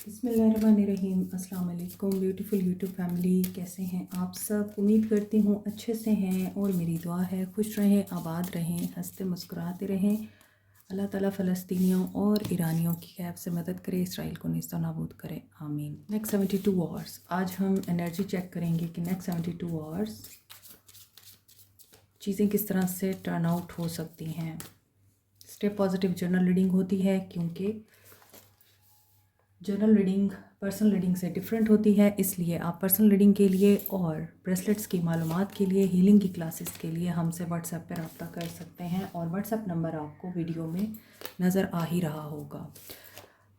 बिस्मिल्लाहिर्रहमानिर्रहीम। अस्सलाम वालेकुम ब्यूटीफुल यूट्यूब फैमिली, कैसे हैं आप सब? उम्मीद करती हूँ अच्छे से हैं और मेरी दुआ है खुश रहें, आबाद रहें, हंसते मुस्कुराते रहें। अल्लाह ताला फ़लस्तीनियों और ईरानियों की गैब से मदद करे, इसराइल को नेस्त नाबूद करे, आमीन। नेक्स्ट 72 आवर्स आज हम एनर्जी चेक करेंगे कि नेक्स्ट 72 आवर्स चीज़ें किस तरह से टर्न आउट हो सकती हैं। स्टेप पॉजिटिव जर्नल रीडिंग होती है क्योंकि जनरल रीडिंग पर्सनल रीडिंग से डिफरेंट होती है, इसलिए आप पर्सनल रीडिंग के लिए और ब्रेसलेट्स की मालूमात के लिए, हीलिंग की क्लासेस के लिए हमसे व्हाट्सएप पर रब्ता कर सकते हैं और व्हाट्सएप नंबर आपको वीडियो में नज़र आ ही रहा होगा।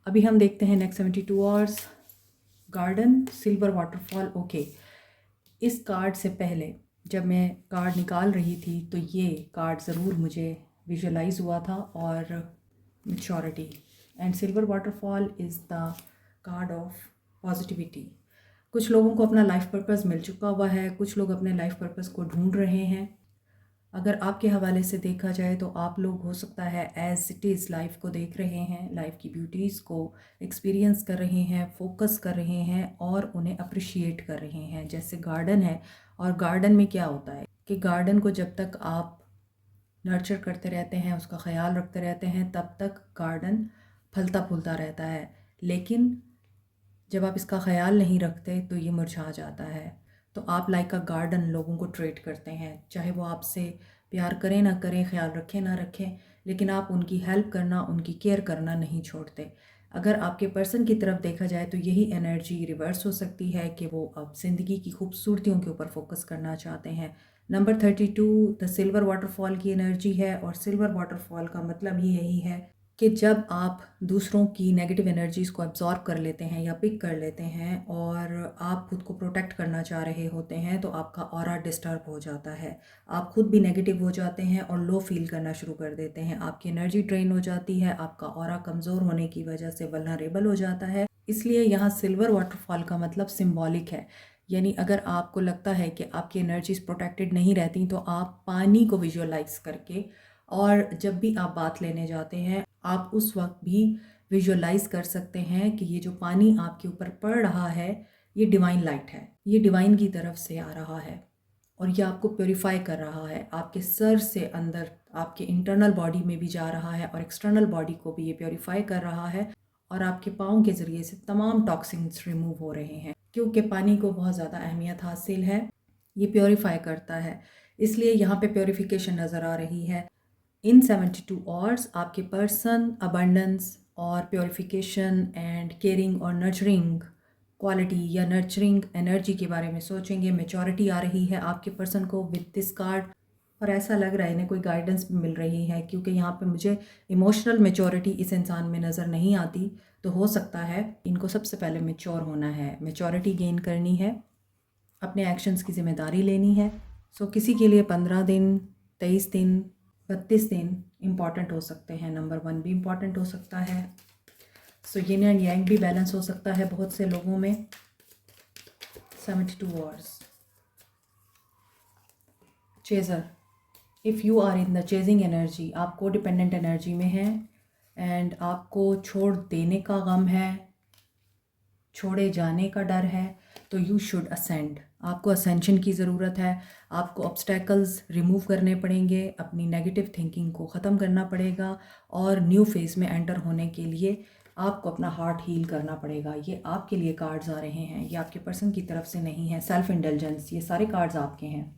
अभी हम देखते हैं next 72 hours garden silver waterfall. Okay, इस कार्ड से पहले जब मैं कार्ड निकाल रही थी तो ये कार्ड ज़रूर मुझे विजुअलाइज हुआ था और maturity and silver waterfall is the card of positivity. कुछ लोगों को अपना लाइफ पर्पस मिल चुका हुआ है, कुछ लोग अपने लाइफ पर्पस को ढूंढ रहे हैं। अगर आपके हवाले से देखा जाए तो आप लोग हो सकता है एज इट इज़ लाइफ को देख रहे हैं, लाइफ की ब्यूटीज़ को एक्सपीरियंस कर रहे हैं, फोकस कर रहे हैं और उन्हें अप्रिशिएट कर रहे हैं। जैसे गार्डन है, और गार्डन में क्या होता है कि गार्डन को जब तक आप नर्चर करते रहते हैं, उसका ख्याल रखते रहते हैं, तब तक गार्डन फलता फूलता रहता है। लेकिन जब आप इसका ख्याल नहीं रखते तो ये मुरझा जाता है। तो आप लाइक अ गार्डन लोगों को ट्रीट करते हैं, चाहे वो आपसे प्यार करें ना करें, ख्याल रखें ना रखें, लेकिन आप उनकी हेल्प करना, उनकी केयर करना नहीं छोड़ते। अगर आपके पर्सन की तरफ देखा जाए तो यही एनर्जी रिवर्स हो सकती है कि वो अब ज़िंदगी की खूबसूरतियों के ऊपर फोकस करना चाहते हैं। नंबर 32 द सिल्वर वाटरफॉल की एनर्जी है और सिल्वर वाटरफॉल का मतलब ही यही है कि जब आप दूसरों की नेगेटिव एनर्जीज़ को एब्जॉर्ब कर लेते हैं या पिक कर लेते हैं और आप खुद को प्रोटेक्ट करना चाह रहे होते हैं तो आपका ऑरा डिस्टर्ब हो जाता है। आप खुद भी नेगेटिव हो जाते हैं और लो फील करना शुरू कर देते हैं। आपकी एनर्जी ड्रेन हो जाती है, आपका ऑरा कमज़ोर होने की वजह से वल्नरेबल हो जाता है। इसलिए यहाँ सिल्वर वाटरफॉल का मतलब सिम्बॉलिक है, यानी अगर आपको लगता है कि आपकी एनर्जीज प्रोटेक्टेड नहीं रहती तो आप पानी को विजुअलाइज करके, और जब भी आप बात लेने जाते हैं आप उस वक्त भी विजुअलाइज कर सकते हैं कि ये जो पानी आपके ऊपर पड़ रहा है ये डिवाइन लाइट है, ये डिवाइन की तरफ से आ रहा है और ये आपको प्योरीफाई कर रहा है। आपके सर से अंदर आपके इंटरनल बॉडी में भी जा रहा है और एक्सटर्नल बॉडी को भी ये प्योरीफाई कर रहा है और आपके पाँव के ज़रिए से तमाम टॉक्सिन्स रिमूव हो रहे हैं। क्योंकि पानी को बहुत ज़्यादा अहमियत हासिल है, ये प्योरीफाई करता है, इसलिए यहाँ पे प्योरीफिकेशन नज़र आ रही है। इन 72 आवर्स आपके पर्सन अबंडेंस और प्योरीफिकेशन एंड केयरिंग और नर्चरिंग क्वालिटी या नर्चरिंग एनर्जी के बारे में सोचेंगे। मेचोरिटी आ रही है आपके पर्सन को विद दिस कार्ड, और ऐसा लग रहा है इन्हें कोई गाइडेंस भी मिल रही है क्योंकि यहाँ पे मुझे इमोशनल मेचोरिटी इस इंसान में नज़र नहीं आती। तो हो सकता है इनको सबसे पहले मेच्योर होना है, मेचोरिटी गेन करनी है, अपने एक्शंस की जिम्मेदारी लेनी है। सो किसी के लिए 15 दिन, 23 दिन, 32 दिन इम्पॉर्टेंट हो सकते हैं। नंबर 1 भी इम्पॉर्टेंट हो सकता है। सो यिन एंड यांग भी बैलेंस हो सकता है बहुत से लोगों में। 72 hours chaser, if you are in the chasing energy, आप को डिपेंडेंट एनर्जी में हैं एंड आपको छोड़ देने का गम है, छोड़े जाने का डर है, तो यू शुड असेंड। आपको असेंशन की ज़रूरत है। आपको ऑब्स्टेकल्स रिमूव करने पड़ेंगे, अपनी नेगेटिव थिंकिंग को ख़त्म करना पड़ेगा और न्यू फेज़ में एंटर होने के लिए आपको अपना हार्ट हील करना पड़ेगा। ये आपके लिए कार्ड्स आ रहे हैं, ये आपके पर्सन की तरफ से नहीं है। सेल्फ इंडल्जेंस, ये सारे कार्ड्स आपके हैं।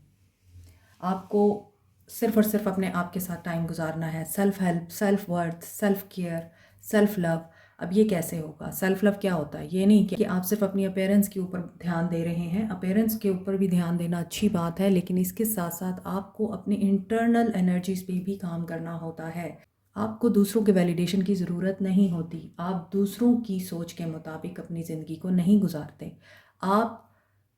आपको सिर्फ और सिर्फ अपने आप के साथ टाइम गुजारना है। Self help, self worth, self care, self love. अब ये कैसे होगा? सेल्फ लव क्या होता है? ये नहीं कि आप सिर्फ अपनी अपीयरेंस के ऊपर ध्यान दे रहे हैं। अपीयरेंस के ऊपर भी ध्यान देना अच्छी बात है, लेकिन इसके साथ साथ आपको अपने इंटरनल एनर्जीज पे भी काम करना होता है। आपको दूसरों के वैलिडेशन की ज़रूरत नहीं होती। आप दूसरों की सोच के मुताबिक अपनी ज़िंदगी को नहीं गुजारते। आप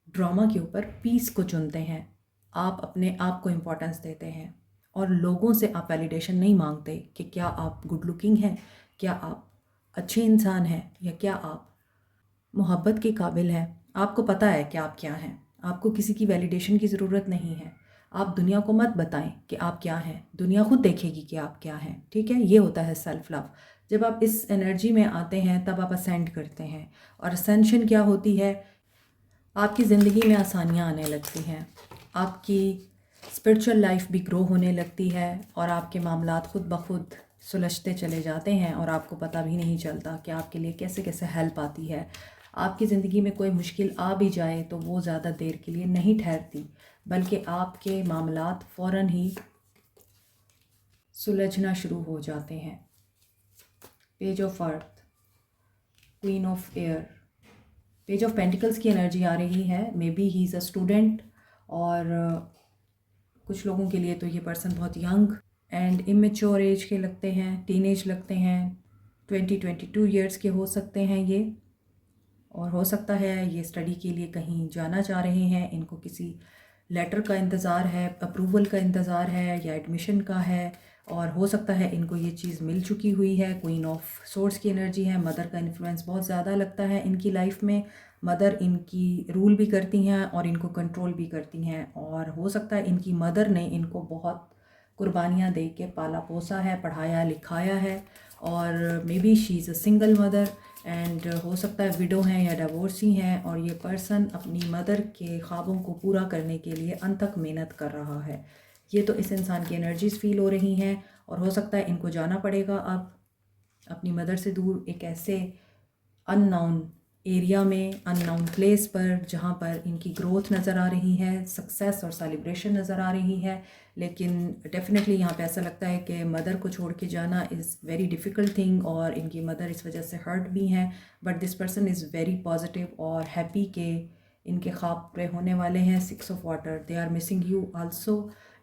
ड्रामा के ऊपर पीस को चुनते हैं। आप अपने आप को इम्पोर्टेंस देते हैं और लोगों से आप वैलिडेशन नहीं मांगते कि क्या आप गुड लुकिंग हैं, क्या आप अच्छे इंसान हैं, या क्या आप मोहब्बत के काबिल हैं। आपको पता है कि आप क्या हैं। आपको किसी की वैलिडेशन की ज़रूरत नहीं है। आप दुनिया को मत बताएं कि आप क्या हैं, दुनिया खुद देखेगी कि आप क्या हैं। ठीक है, ये होता है सेल्फ लव। जब आप इस एनर्जी में आते हैं तब आप असेंड करते हैं, और असेंशन क्या होती है, आपकी ज़िंदगी में आसानियाँ आने लगती हैं, आपकी स्पिरिचुअल लाइफ भी ग्रो होने लगती है, और आपके मामलात खुद ब खुद सुलझते चले जाते हैं और आपको पता भी नहीं चलता कि आपके लिए कैसे कैसे हेल्प आती है। आपकी ज़िंदगी में कोई मुश्किल आ भी जाए तो वो ज़्यादा देर के लिए नहीं ठहरती, बल्कि आपके मामलात फ़ौरन ही सुलझना शुरू हो जाते हैं। Page of earth, queen of air, page of pentacles की एनर्जी आ रही है। May be he is a student, और कुछ लोगों के लिए तो ये पर्सन बहुत यंग एंड इमेच्योर एज के लगते हैं, टीनेज लगते हैं, 22 ईयर्स के हो सकते हैं ये, और हो सकता है ये स्टडी के लिए कहीं जाना चाह रहे हैं, इनको किसी लेटर का इंतज़ार है, अप्रूवल का इंतज़ार है या एडमिशन का है, और हो सकता है इनको ये चीज़ मिल चुकी हुई है। क्वीन ऑफ सोर्स की एनर्जी है, मदर का इन्फ्लुएंस बहुत ज़्यादा लगता है इनकी लाइफ में। मदर इनकी रूल भी करती हैं और इनको कंट्रोल भी करती हैं, और हो सकता है इनकी मदर ने इनको बहुत कुर्बानियाँ दे के पाला पोसा है, पढ़ाया लिखाया है, और may be she is a single mother and हो सकता है विडो हैं या डिवोर्सी हैं, और ये पर्सन अपनी मदर के ख्वाबों को पूरा करने के लिए अनथक मेहनत कर रहा है। ये तो इस इंसान की एनर्जीज़ फील हो रही हैं, और हो सकता है इनको जाना पड़ेगा अब अपनी मदर से दूर एक ऐसे अननोन एरिया में, अननोन प्लेस पर, जहाँ पर इनकी ग्रोथ नज़र आ रही है, सक्सेस और सेलिब्रेशन नज़र आ रही है। लेकिन डेफिनेटली यहाँ पे ऐसा लगता है कि मदर को छोड़ के जाना इज़ वेरी डिफ़िकल्ट थिंग, और इनकी मदर इस वजह से हर्ट भी हैं। But this person is very positive और हैप्पी के इनके ख्वाब पूरे होने वाले हैं। 6 of water, they are missing you also,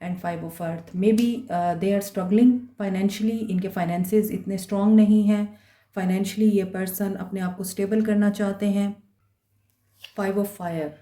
and 5 of earth, maybe they are struggling financially, इनके फाइनेंसेस इतने स्ट्रॉन्ग नहीं हैं। फाइनेंशियली ये पर्सन अपने आप को स्टेबल करना चाहते हैं। 5 ऑफ फायर,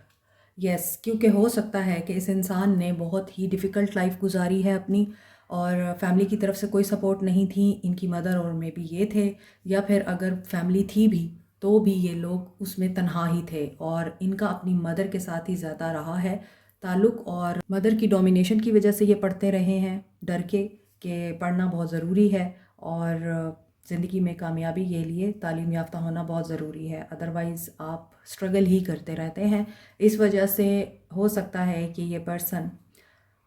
यस, क्योंकि हो सकता है कि इस इंसान ने बहुत ही डिफ़िकल्ट लाइफ गुजारी है अपनी, और फैमिली की तरफ से कोई सपोर्ट नहीं थी, इनकी मदर और मे बी ये थे, या फिर अगर फैमिली थी भी तो भी ये लोग उसमें तन्हा ही थे, और इनका अपनी मदर के साथ ही ज़्यादा रहा है ताल्लुक़, और मदर की डोमिनेशन की वजह से ये पढ़ते रहे हैं डर के कि पढ़ना बहुत ज़रूरी है, और ज़िंदगी में कामयाबी के लिए तालीम याफ्ता होना बहुत ज़रूरी है, अदरवाइज़ आप स्ट्रगल ही करते रहते हैं। इस वजह से हो सकता है कि ये पर्सन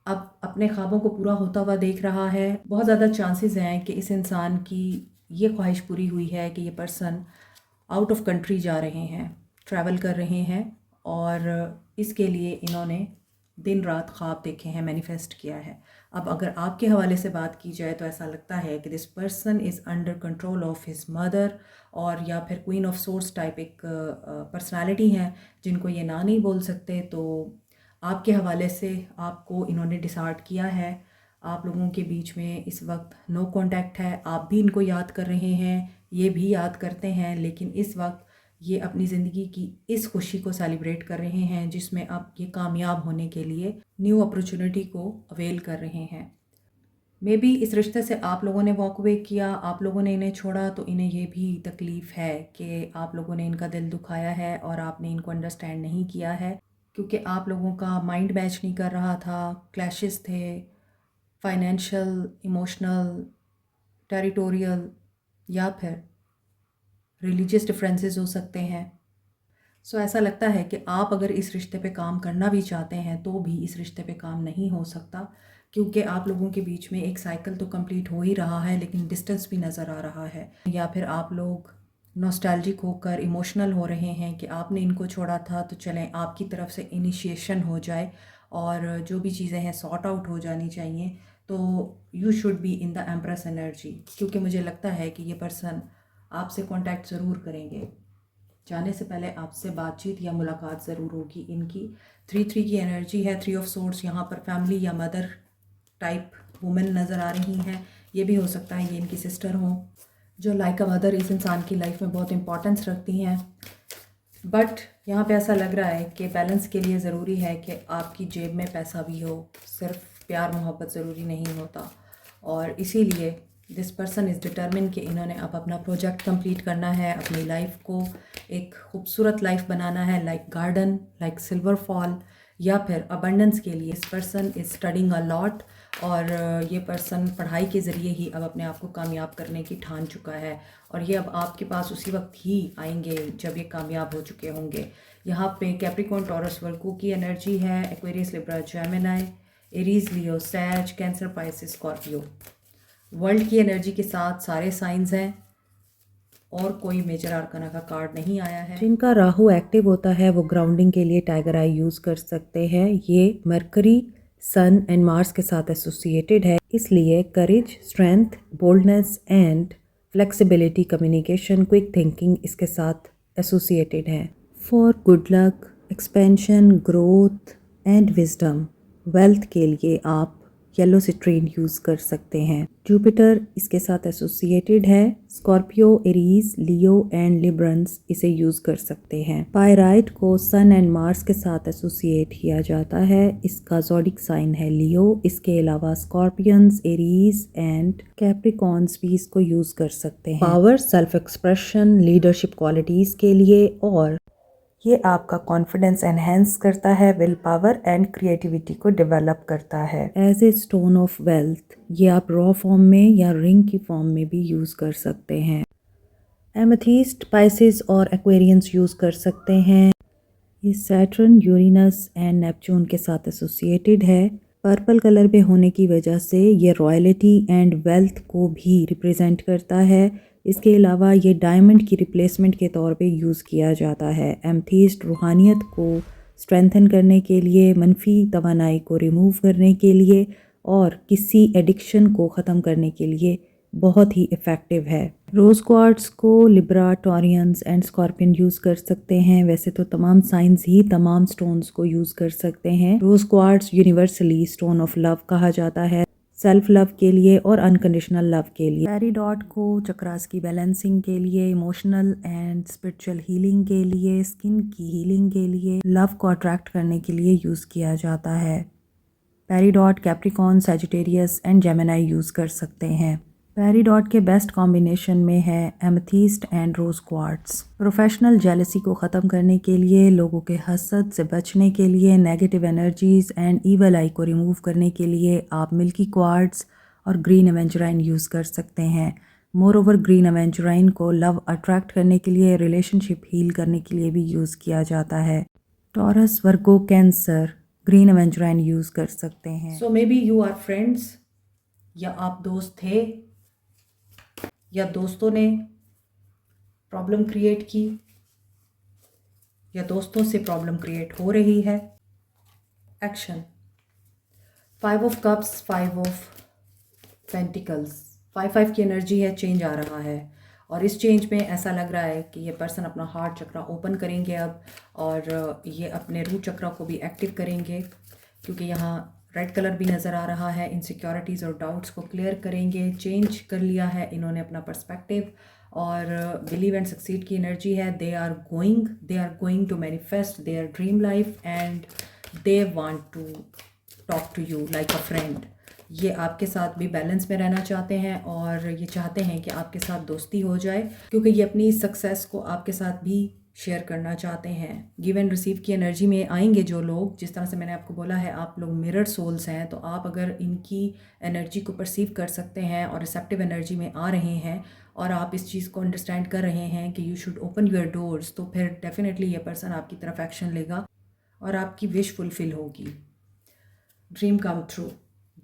अब अपने ख्वाबों को पूरा होता हुआ देख रहा है। बहुत ज़्यादा चांसेस हैं कि इस इंसान की ये ख्वाहिश पूरी हुई है कि ये पर्सन आउट ऑफ कंट्री जा रहे हैं, ट्रैवल कर रहे हैं, और इसके लिए इन्होंने दिन रात ख्वाब देखे हैं, मैनिफेस्ट किया है। अब अगर आपके हवाले से बात की जाए तो ऐसा लगता है कि this person is under control of his mother, और या फिर क्वीन ऑफ सोर्स टाइप एक पर्सनालिटी हैं जिनको ये ना नहीं बोल सकते। तो आपके हवाले से आपको इन्होंने डिसाइड किया है, आप लोगों के बीच में इस वक्त नो कांटेक्ट है, आप भी इनको याद कर रहे हैं, ये भी याद करते हैं, लेकिन इस वक्त ये अपनी ज़िंदगी की इस खुशी को सेलिब्रेट कर रहे हैं जिसमें आप ये कामयाब होने के लिए न्यू अपॉर्चुनिटी को अवेल कर रहे हैं। मे बी इस रिश्ते से आप लोगों ने वॉक अवे किया, आप लोगों ने इन्हें छोड़ा, तो इन्हें ये भी तकलीफ़ है कि आप लोगों ने इनका दिल दुखाया है और आपने इनको अंडरस्टैंड नहीं किया है, क्योंकि आप लोगों का माइंड मैच नहीं कर रहा था, क्लैशेस थे, फाइनेंशियल, इमोशनल, टेरिटोरियल, या फिर रिलीजियस डिफरेंसेस हो सकते हैं। सो ऐसा लगता है कि आप अगर इस रिश्ते पे काम करना भी चाहते हैं तो भी इस रिश्ते पे काम नहीं हो सकता, क्योंकि आप लोगों के बीच में एक साइकिल तो कंप्लीट हो ही रहा है लेकिन डिस्टेंस भी नज़र आ रहा है, या फिर आप लोग नॉस्टैल्जिक होकर इमोशनल हो रहे हैं कि आपने इनको छोड़ा था, तो चलें आपकी तरफ से इनिशिएशन हो जाए और जो भी चीज़ें हैं सॉर्ट आउट हो जानी चाहिए। तो you should be in the empress energy, क्योंकि मुझे लगता है कि ये पर्सन आपसे कांटेक्ट ज़रूर करेंगे, जाने से पहले आपसे बातचीत या मुलाकात ज़रूर होगी इनकी। 3-3 की एनर्जी है, 3 ऑफ सोर्ड्स, यहाँ पर फैमिली या मदर टाइप वुमेन नज़र आ रही हैं। ये भी हो सकता है ये इनकी सिस्टर हो जो लाइक अ मदर इस इंसान की लाइफ में बहुत इंपॉर्टेंस रखती हैं। बट यहाँ पे ऐसा लग रहा है कि बैलेंस के लिए ज़रूरी है कि आपकी जेब में पैसा भी हो, सिर्फ प्यार मोहब्बत ज़रूरी नहीं होता, और इसीलिए दिस पर्सन इज़ डिटर्मिन कि इन्होंने अब अपना प्रोजेक्ट कंप्लीट करना है, अपनी लाइफ को एक खूबसूरत लाइफ बनाना है, like garden, like silver fall, या फिर अबंडेंस के लिए। इस person is studying a lot और ये पर्सन पढ़ाई के ज़रिए ही अब अपने आप को कामयाब करने की ठान चुका है और ये अब आपके पास उसी वक्त ही आएंगे जब ये कामयाब हो चुके होंगे। यहाँ पे कैप्रिकॉर्न, टॉरस, वर्गो की एनर्जी है, एक्वेरियस, लिब्रा, जेमिनी, एरीज, लियो, सैज, कैंसर, पाइसिस, स्कॉर्पियो। वर्ल्ड की एनर्जी के साथ सारे साइंस हैं और कोई मेजर आर्काना का कार्ड नहीं आया है। जिनका राहु एक्टिव होता है वो ग्राउंडिंग के लिए टाइगर आई यूज़ कर सकते हैं। ये मरकरी, सन एंड मार्स के साथ एसोसिएटेड है, इसलिए courage, strength, boldness and flexibility, communication, quick thinking इसके साथ एसोसिएटेड है। For good luck, expansion, growth and wisdom, wealth के लिए आप येलो सिट्रीन यूज़ कर सकते हैं। जुपिटर इसके साथ एसोसिएटेड है। Scorpio, Aries, Leo and Librans इसे यूज़ कर सकते हैं। पायराइट को सन एंड मार्स के साथ एसोसिएट किया जाता है, इसका ज़ोडिक साइन है लियो। इसके अलावा स्कॉर्पियंस, एरीज एंड कैप्रिकॉर्न्स भी इसको यूज़ कर सकते हैं। Power, self expression, leadership qualities के लिए, और ये आपका कॉन्फिडेंस एनहेंस करता है, विल पावर एंड क्रिएटिविटी को डेवलप करता है। As a stone of wealth ये आप रॉ फॉर्म में या रिंग की फॉर्म में भी यूज़ कर सकते हैं। एमेथिस्ट, पाइसिस और एक्वेरियंस यूज़ कर सकते हैं। ये सैटर्न, यूरेनस एंड नेपच्यून के साथ एसोसिएटेड है। पर्पल कलर में होने की वजह से ये रॉयल्टी एंड वेल्थ को भी रिप्रेजेंट करता है। इसके अलावा ये डायमंड की रिप्लेसमेंट के तौर पे यूज़ किया जाता है। एमथीस्ट रूहानियत को स्ट्रेंथन करने के लिए, मनफी तवानाई को रिमूव करने के लिए और किसी एडिक्शन को ख़त्म करने के लिए बहुत ही इफ़ेक्टिव है। रोज़ क्वार्ट्स को Libra, Taureans and scorpion use कर सकते हैं। वैसे तो तमाम साइंस ही तमाम स्टोन्स को यूज़ कर सकते हैं। Rose quartz universally stone of love कहा जाता है, सेल्फ लव के लिए और अनकंडीशनल लव के लिए। पेरीडॉट को चक्रास की बैलेंसिंग के लिए, इमोशनल एंड स्पिरिचुअल हीलिंग के लिए, स्किन की हीलिंग के लिए, लव को अट्रैक्ट करने के लिए यूज़ किया जाता है। Peridot Capricorn, Sagittarius and Gemini use कर सकते हैं। पेरीडॉट के बेस्ट कॉम्बिनेशन में है amethyst and rose quartz. Professional jealousy को ख़त्म करने के लिए, लोगों के हसद से बचने के लिए, नेगेटिव एनर्जीज़ एंड ईवल आई को रिमूव करने के लिए आप मिल्की क्वार्ट्स और ग्रीन एवेंचुराइन यूज़ कर सकते हैं। मोर ओवर ग्रीन एवेंचुराइन को लव अट्रैक्ट करने के लिए, रिलेशनशिप हील करने के लिए भी यूज़ किया जाता है। Taurus, Virgo, Cancer green aventurine use कर सकते हैं। So maybe you are friends, या आप दोस्त थे या दोस्तों ने प्रॉब्लम क्रिएट की या दोस्तों से प्रॉब्लम क्रिएट हो रही है। Action, 5 of cups, 5 of pentacles, 5 की एनर्जी है, चेंज आ रहा है और इस चेंज में ऐसा लग रहा है कि ये पर्सन अपना हार्ट चक्रा ओपन करेंगे अब और ये अपने रूट चक्रा को भी एक्टिव करेंगे क्योंकि यहाँ रेड कलर भी नज़र आ रहा है। इनसिक्योरिटीज़ और डाउट्स को क्लियर करेंगे, चेंज कर लिया है इन्होंने अपना पर्सपेक्टिव और बिलीव एंड सक्सीड की एनर्जी है। They are going to manifest their dream life and they want to talk to you like a friend. ये आपके साथ भी बैलेंस में रहना चाहते हैं और ये चाहते हैं कि आपके साथ दोस्ती हो जाए क्योंकि ये अपनी सक्सेस को आपके साथ भी शेयर करना चाहते हैं। गिव एंड रिसीव की एनर्जी में आएंगे जो लोग, जिस तरह से मैंने आपको बोला है आप लोग मिरर सोल्स हैं, तो आप अगर इनकी एनर्जी को परसीव कर सकते हैं और रिसेप्टिव एनर्जी में आ रहे हैं और आप इस चीज़ को अंडरस्टैंड कर रहे हैं कि you should open your doors, तो फिर डेफिनेटली ये पर्सन आपकी तरफ एक्शन लेगा और आपकी विश फुलफिल होगी। ड्रीम कम थ्रू,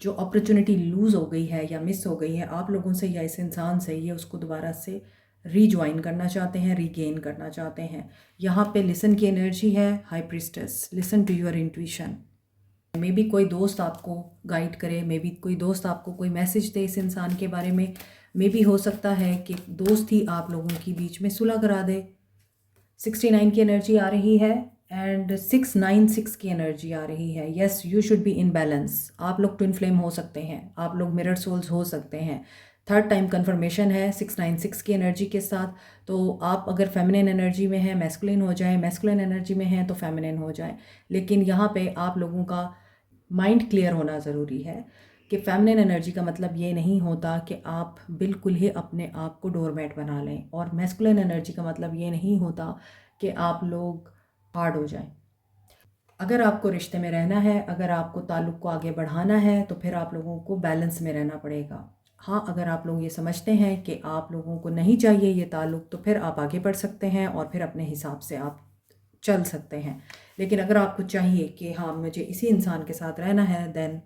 जो अपॉर्चुनिटी लूज़ हो गई है या मिस हो गई है आप लोगों से या इस इंसान से, ये उसको दोबारा से रीज्वाइन करना चाहते हैं, रीगेन करना चाहते हैं। यहाँ पे लिसन की एनर्जी है, high priestess, listen to your intuition. Maybe कोई दोस्त आपको गाइड करे, मे बी कोई दोस्त आपको कोई मैसेज दे इस इंसान के बारे में, मे बी हो सकता है कि दोस्त ही आप लोगों के बीच में सुलह करा दे। 69 की एनर्जी आ रही है एंड 696 की एनर्जी आ रही है। Yes, you should be in balance. आप लोग ट्विन फ्लेम हो सकते हैं, आप लोग मिरर सोल्स हो सकते हैं। थर्ड टाइम कन्फर्मेशन है 696 की एनर्जी के साथ। तो आप अगर फेमिनिन एनर्जी में हैं मैस्कुलिन हो जाए, मैस्कुलिन एनर्जी में हैं तो फेमिनिन हो जाए। लेकिन यहाँ पे आप लोगों का माइंड क्लियर होना ज़रूरी है कि फेमिनिन एनर्जी का मतलब ये नहीं होता कि आप बिल्कुल ही अपने आप को डोरमैट बना लें, और मैस्कुलिन एनर्जी का मतलब ये नहीं होता कि आप लोग हार्ड हो जाएं। अगर आपको रिश्ते में रहना है, अगर आपको ताल्लुक़ को आगे बढ़ाना है, तो फिर आप लोगों को बैलेंस में रहना पड़ेगा। हाँ, अगर आप लोग ये समझते हैं कि आप लोगों को नहीं चाहिए ये ताल्लुक़, तो फिर आप आगे बढ़ सकते हैं और फिर अपने हिसाब से आप चल सकते हैं। लेकिन अगर आपको चाहिए कि हाँ, मुझे इसी इंसान के साथ रहना है, देन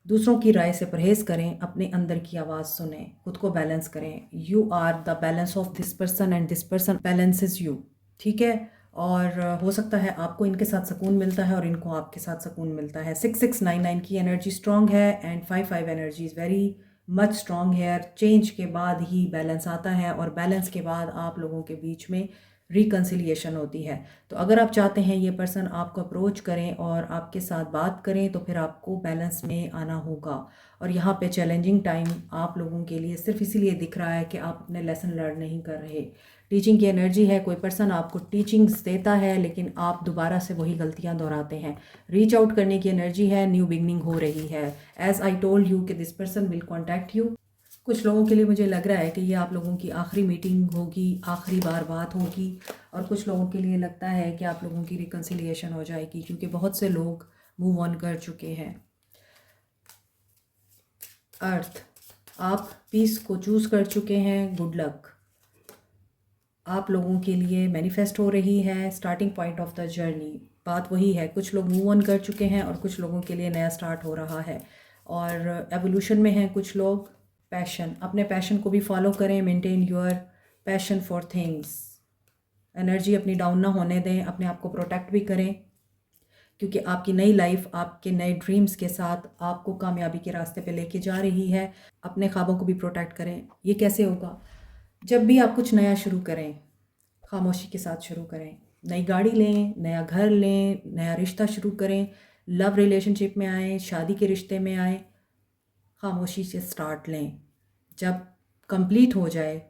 दूसरों की राय से परहेज़ करें, अपने अंदर की आवाज़ सुनें, खुद को बैलेंस करें। You are the balance of this person and this person balances you. ठीक है? और हो सकता है आपको इनके साथ सुकून मिलता है और इनको आपके साथ सुकून मिलता है। 6699 की एनर्जी स्ट्रॉन्ग है and 55 energy is very much strong है। चेंज के बाद ही बैलेंस आता है और बैलेंस के बाद आप लोगों के बीच में रिकन्सिलिएशन होती है। तो अगर आप चाहते हैं ये पर्सन आपको अप्रोच करें और आपके साथ बात करें, तो फिर आपको बैलेंस में आना होगा। और यहाँ पे चैलेंजिंग टाइम आप लोगों के लिए सिर्फ इसीलिए दिख रहा है कि आप अपने लेसन लर्न नहीं कर रहे। टीचिंग की एनर्जी है, कोई पर्सन आपको टीचिंग्स देता है लेकिन आप दोबारा से वही गलतियाँ दोहराते हैं। रीच आउट करने की एनर्जी है, न्यू बिगनिंग हो रही है। एज़ आई टोल्ड यू कि this person will contact you. कुछ लोगों के लिए मुझे लग रहा है कि ये आप लोगों की आखिरी मीटिंग होगी, आखिरी बार बात होगी। और कुछ लोगों के लिए लगता है कि आप लोगों की रिकन्सिलिएशन हो जाएगी, क्योंकि बहुत से लोग मूव ऑन कर चुके हैं। अर्थ, आप पीस को चूज़ कर चुके हैं। Good luck. आप लोगों के लिए मैनिफेस्ट हो रही है starting point of the journey. बात वही है, कुछ लोग मूव ऑन कर चुके हैं और कुछ लोगों के लिए नया स्टार्ट हो रहा है। और एवोल्यूशन में हैं कुछ लोग। पैशन, अपने पैशन को भी फॉलो करें। Maintain your passion for things. Energy अपनी डाउन ना होने दें, अपने आप को प्रोटेक्ट भी करें, क्योंकि आपकी नई लाइफ आपके नए ड्रीम्स के साथ आपको कामयाबी के रास्ते पे लेके जा रही है। अपने ख्वाबों को भी प्रोटेक्ट करें। ये कैसे होगा? जब भी आप कुछ नया शुरू करें, खामोशी के साथ शुरू करें। नई गाड़ी लें, नया घर लें, नया रिश्ता शुरू करें, लव रिलेशनशिप में आएँ, शादी के रिश्ते में आएँ, खामोशी से स्टार्ट लें। जब कंप्लीट हो जाए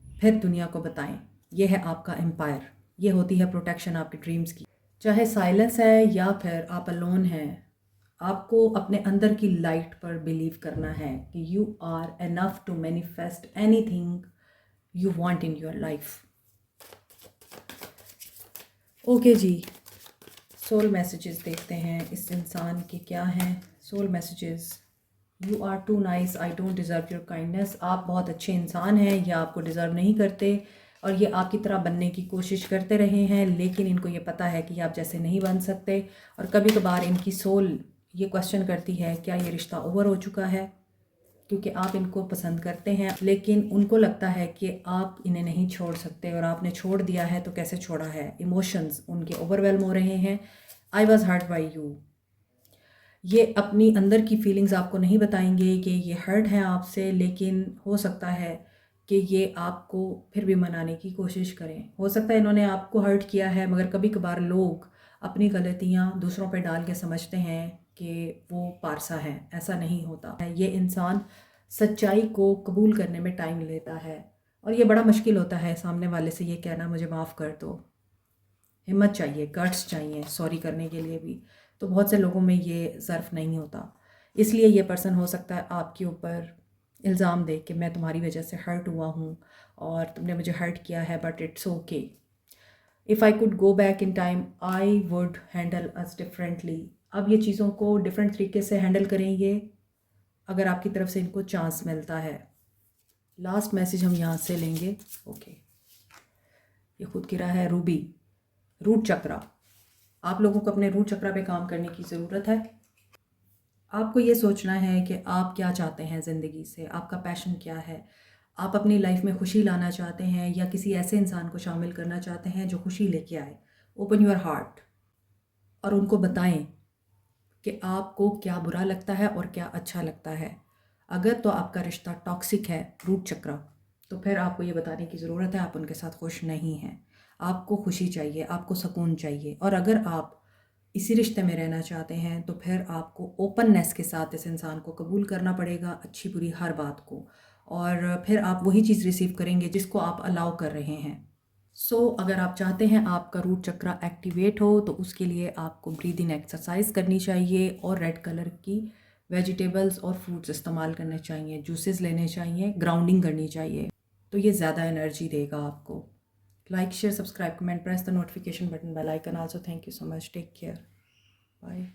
फिर दुनिया को बताएं। ये है आपका एम्पायर। ये होती है प्रोटेक्शन आपके ड्रीम्स की। चाहे साइलेंस है या फिर आप अलोन हैं, आपको अपने अंदर की लाइट पर बिलीव करना है कि you are enough to manifest anything you want in your life. Okay जी, सोल मैसेजेस देखते हैं इस इंसान के क्या हैं। Soul messages, you are too nice, I don't deserve your kindness. आप बहुत अच्छे इंसान हैं, या आपको डिज़र्व नहीं करते और ये आपकी तरह बनने की कोशिश करते रहे हैं, लेकिन इनको ये पता है कि आप जैसे नहीं बन सकते। और कभी कभार इनकी सोल ये क्वेश्चन करती है क्या ये रिश्ता ओवर हो चुका है, क्योंकि आप इनको पसंद करते हैं, लेकिन उनको लगता है कि आप इन्हें नहीं छोड़ सकते और आपने छोड़ दिया है तो कैसे छोड़ा है। इमोशंस उनके ओवरवेलम हो रहे हैं। I was hurt by you. ये अपनी अंदर की फीलिंग्स आपको नहीं बताएंगे कि ये हर्ट है आपसे, लेकिन हो सकता है कि ये आपको फिर भी मनाने की कोशिश करें। हो सकता है इन्होंने आपको हर्ट किया है, मगर कभी कभार लोग अपनी गलतियाँ दूसरों पर डाल के समझते हैं कि वो पारसा है। ऐसा नहीं होता है। ये इंसान सच्चाई को कबूल करने में टाइम लेता है और ये बड़ा मुश्किल होता है सामने वाले से ये कहना मुझे माफ़ कर दो। हिम्मत चाहिए, गट्स चाहिए सॉरी करने के लिए भी। तो बहुत से लोगों में ये ज़र्फ नहीं होता, इसलिए ये पर्सन हो सकता है आपके ऊपर इल्ज़ाम दे कि मैं तुम्हारी वजह से हर्ट हुआ हूँ और तुमने मुझे हर्ट किया है, but it's okay. If I could go back in time I would handle us differently. अब ये चीज़ों को डिफरेंट तरीके से हैंडल करेंगे अगर आपकी तरफ से इनको चांस मिलता है। लास्ट मैसेज हम यहाँ से लेंगे। ओके, ये खुद गिरा है रूबी, रूट चक्रा। आप लोगों को अपने रूट चक्रा पे काम करने की ज़रूरत है। आपको ये सोचना है कि आप क्या चाहते हैं ज़िंदगी से, आपका पैशन क्या है। आप अपनी लाइफ में खुशी लाना चाहते हैं या किसी ऐसे इंसान को शामिल करना चाहते हैं जो खुशी लेके आए। ओपन योर हार्ट और उनको बताएं कि आपको क्या बुरा लगता है और क्या अच्छा लगता है। अगर तो आपका रिश्ता टॉक्सिक है, रूट चक्रा, तो फिर आपको ये बताने की ज़रूरत है आप उनके साथ खुश नहीं हैं। आपको खुशी चाहिए, आपको सुकून चाहिए। और अगर आप इसी रिश्ते में रहना चाहते हैं तो फिर आपको ओपननेस के साथ इस इंसान को कबूल करना पड़ेगा, अच्छी बुरी हर बात को। और फिर आप वही चीज़ रिसीव करेंगे जिसको आप अलाउ कर रहे हैं। अगर आप चाहते हैं आपका रूट चक्रा एक्टिवेट हो तो उसके लिए आपको ब्रीदिंग एक्सरसाइज करनी चाहिए और रेड कलर की वेजिटेबल्स और फ्रूट्स इस्तेमाल करने चाहिए, जूसेस लेने चाहिए, ग्राउंडिंग करनी चाहिए। तो ये ज़्यादा एनर्जी देगा आपको। Like, share, subscribe, comment, press the notification button, bell icon also. Thank you so much. Take care. Bye.